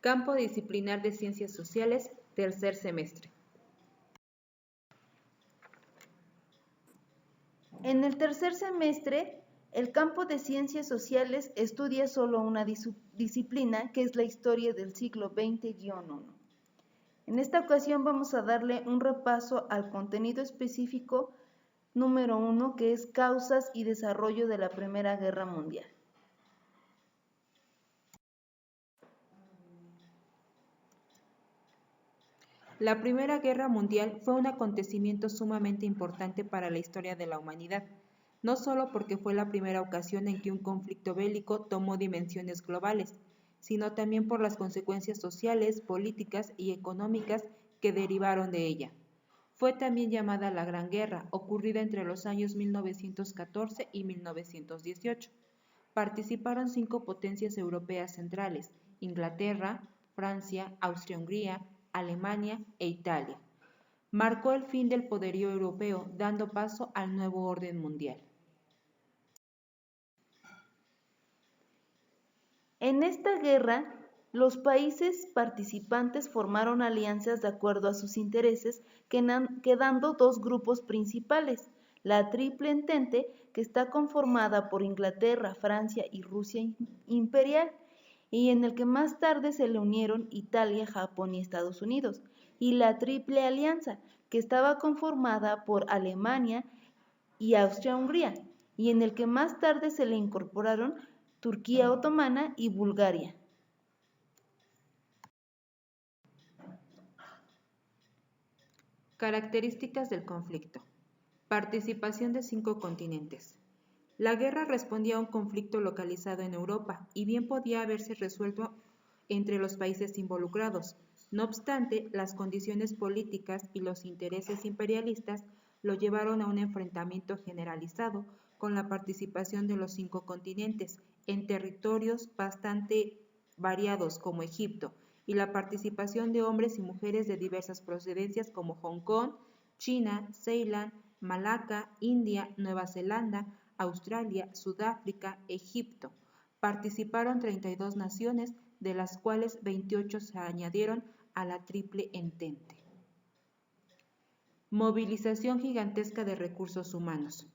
Campo disciplinar de Ciencias Sociales, tercer semestre. En el tercer semestre, el campo de Ciencias Sociales estudia solo una disciplina, que es la historia del siglo XX-1. En esta ocasión vamos a darle un repaso al contenido específico número 1, que es causas y desarrollo de la Primera Guerra Mundial. La Primera Guerra Mundial fue un acontecimiento sumamente importante para la historia de la humanidad, no solo porque fue la primera ocasión en que un conflicto bélico tomó dimensiones globales, sino también por las consecuencias sociales, políticas y económicas que derivaron de ella. Fue también llamada la Gran Guerra, ocurrida entre los años 1914 y 1918. Participaron 5 potencias europeas centrales: Inglaterra, Francia, Austria-Hungría, Alemania e Italia. Marcó el fin del poderío europeo, dando paso al nuevo orden mundial. En esta guerra, los países participantes formaron alianzas de acuerdo a sus intereses, quedando dos grupos principales: la Triple Entente, que está conformada por Inglaterra, Francia y Rusia imperial, y en el que más tarde se le unieron Italia, Japón y Estados Unidos, y la Triple Alianza, que estaba conformada por Alemania y Austria-Hungría, y en el que más tarde se le incorporaron Turquía otomana y Bulgaria. Características del conflicto. Participación de 5 continentes. La guerra respondía a un conflicto localizado en Europa y bien podía haberse resuelto entre los países involucrados. No obstante, las condiciones políticas y los intereses imperialistas lo llevaron a un enfrentamiento generalizado con la participación de los 5 continentes en territorios bastante variados como Egipto, y la participación de hombres y mujeres de diversas procedencias como Hong Kong, China, Ceilán, Malaca, India, Nueva Zelanda, Australia, Sudáfrica, Egipto. Participaron 32 naciones, de las cuales 28 se añadieron a la Triple Entente. Movilización gigantesca de recursos humanos.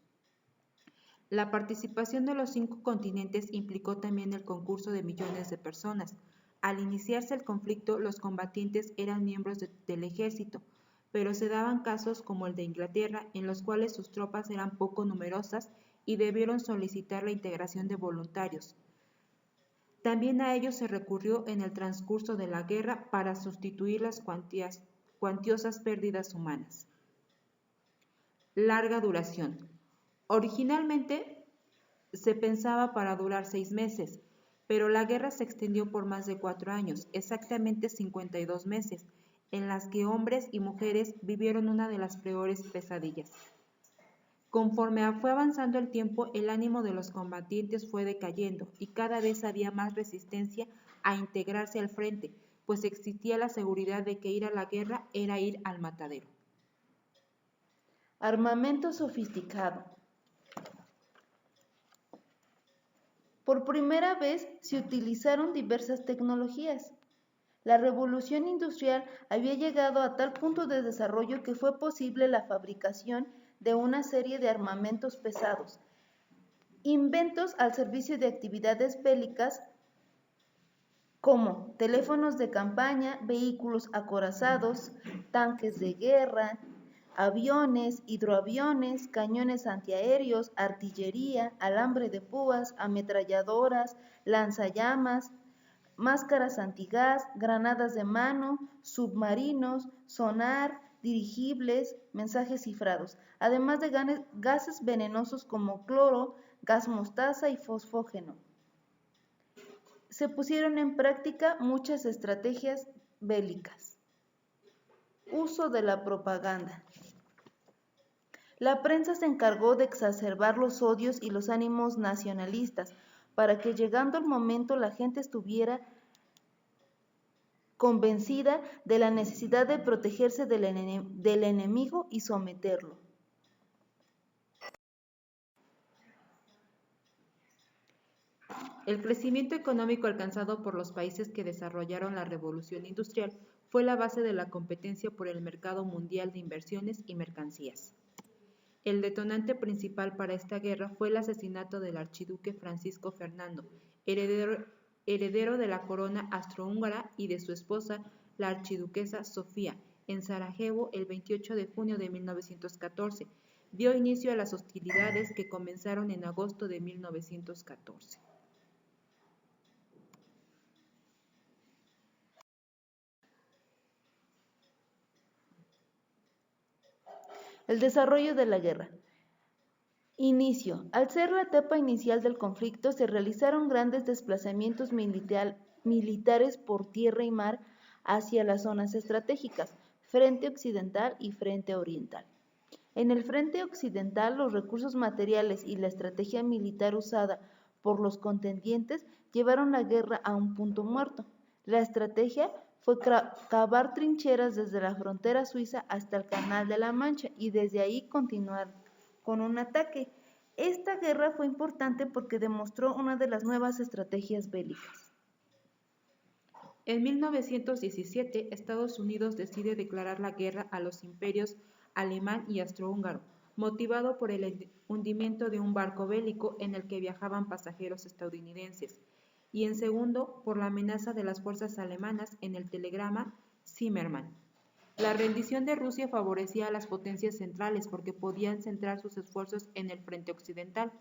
La participación de los 5 continentes implicó también el concurso de millones de personas. Al iniciarse el conflicto, los combatientes eran miembros del ejército, pero se daban casos como el de Inglaterra, en los cuales sus tropas eran poco numerosas y debieron solicitar la integración de voluntarios. También a ellos se recurrió en el transcurso de la guerra para sustituir las cuantiosas pérdidas humanas. Larga duración. Originalmente se pensaba para durar 6 meses, pero la guerra se extendió por más de 4 años, exactamente 52 meses, en las que hombres y mujeres vivieron una de las peores pesadillas. Conforme fue avanzando el tiempo, el ánimo de los combatientes fue decayendo y cada vez había más resistencia a integrarse al frente, pues existía la seguridad de que ir a la guerra era ir al matadero. Armamento sofisticado. Por primera vez se utilizaron diversas tecnologías. La revolución industrial había llegado a tal punto de desarrollo que fue posible la fabricación de una serie de armamentos pesados, inventos al servicio de actividades bélicas como teléfonos de campaña, vehículos acorazados, tanques de guerra, aviones, hidroaviones, cañones antiaéreos, artillería, alambre de púas, ametralladoras, lanzallamas, máscaras antigás, granadas de mano, submarinos, sonar, dirigibles, mensajes cifrados, además de gases venenosos como cloro, gas mostaza y fosfógeno. Se pusieron en práctica muchas estrategias bélicas. Uso de la propaganda. La prensa se encargó de exacerbar los odios y los ánimos nacionalistas para que, llegando el momento, la gente estuviera convencida de la necesidad de protegerse del enemigo y someterlo. El crecimiento económico alcanzado por los países que desarrollaron la revolución industrial fue la base de la competencia por el mercado mundial de inversiones y mercancías. El detonante principal para esta guerra fue el asesinato del archiduque Francisco Fernando, heredero de la corona austrohúngara, y de su esposa, la archiduquesa Sofía, en Sarajevo el 28 de junio de 1914. Dio inicio a las hostilidades que comenzaron en agosto de 1914. El desarrollo de la guerra. Inicio. Al ser la etapa inicial del conflicto, se realizaron grandes desplazamientos militares por tierra y mar hacia las zonas estratégicas, frente occidental y frente oriental. En el frente occidental, los recursos materiales y la estrategia militar usada por los contendientes llevaron la guerra a un punto muerto. La estrategia fue cavar trincheras desde la frontera suiza hasta el Canal de la Mancha y desde ahí continuar con un ataque. Esta guerra fue importante porque demostró una de las nuevas estrategias bélicas. En 1917, Estados Unidos decide declarar la guerra a los imperios alemán y austrohúngaro, motivado por el hundimiento de un barco bélico en el que viajaban pasajeros estadounidenses, y en segundo, por la amenaza de las fuerzas alemanas en el telegrama Zimmermann. La rendición de Rusia favorecía a las potencias centrales porque podían centrar sus esfuerzos en el frente occidental.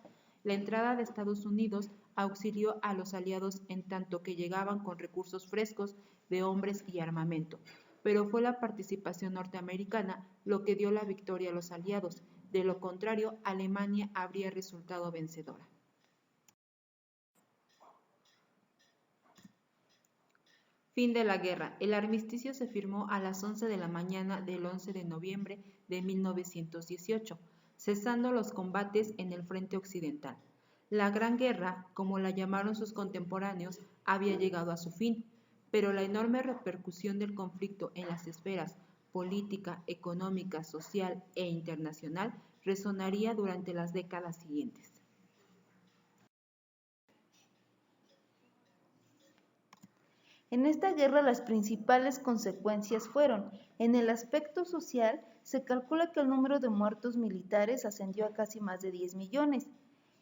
La entrada de Estados Unidos auxilió a los aliados en tanto que llegaban con recursos frescos de hombres y armamento, pero fue la participación norteamericana lo que dio la victoria a los aliados. De lo contrario, Alemania habría resultado vencedora. Fin de la guerra. El armisticio se firmó a las 11 de la mañana del 11 de noviembre de 1918, cesando los combates en el frente occidental. La Gran Guerra, como la llamaron sus contemporáneos, había llegado a su fin, pero la enorme repercusión del conflicto en las esferas política, económica, social e internacional resonaría durante las décadas siguientes. En esta guerra las principales consecuencias fueron: en el aspecto social, se calcula que el número de muertos militares ascendió a casi más de 10 millones,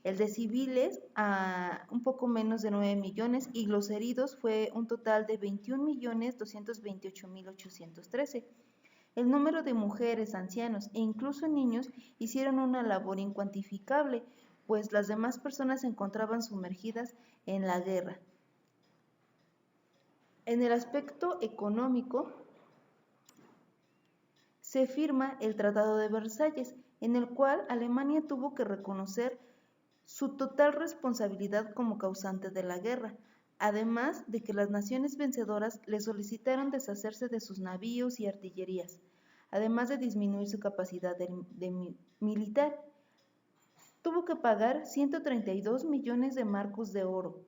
el de civiles a un poco menos de 9 millones y los heridos fue un total de 21.228.813. El número de mujeres, ancianos e incluso niños hicieron una labor incuantificable, pues las demás personas se encontraban sumergidas en la guerra. En el aspecto económico, se firma el Tratado de Versalles, en el cual Alemania tuvo que reconocer su total responsabilidad como causante de la guerra, además de que las naciones vencedoras le solicitaron deshacerse de sus navíos y artillerías, además de disminuir su capacidad militar. Tuvo que pagar 132 millones de marcos de oro,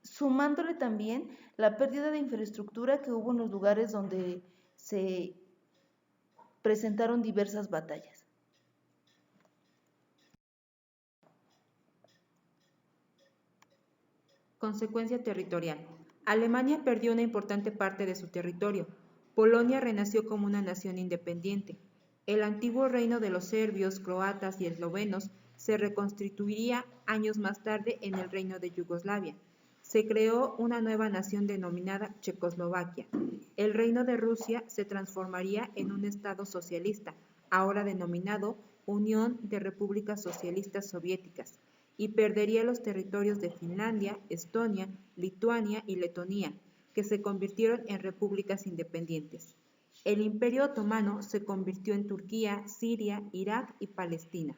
sumándole también la pérdida de infraestructura que hubo en los lugares donde se presentaron diversas batallas. Consecuencia territorial. Alemania perdió una importante parte de su territorio. Polonia renació como una nación independiente. El antiguo reino de los serbios, croatas y eslovenos se reconstituiría años más tarde en el reino de Yugoslavia. Se creó una nueva nación denominada Checoslovaquia. El reino de Rusia se transformaría en un estado socialista, ahora denominado Unión de Repúblicas Socialistas Soviéticas, y perdería los territorios de Finlandia, Estonia, Lituania y Letonia, que se convirtieron en repúblicas independientes. El Imperio Otomano se convirtió en Turquía, Siria, Irak y Palestina.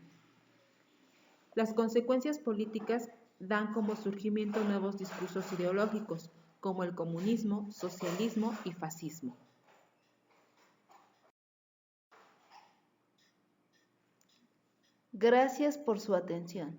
Las consecuencias políticas dan como surgimiento nuevos discursos ideológicos, como el comunismo, socialismo y fascismo. Gracias por su atención.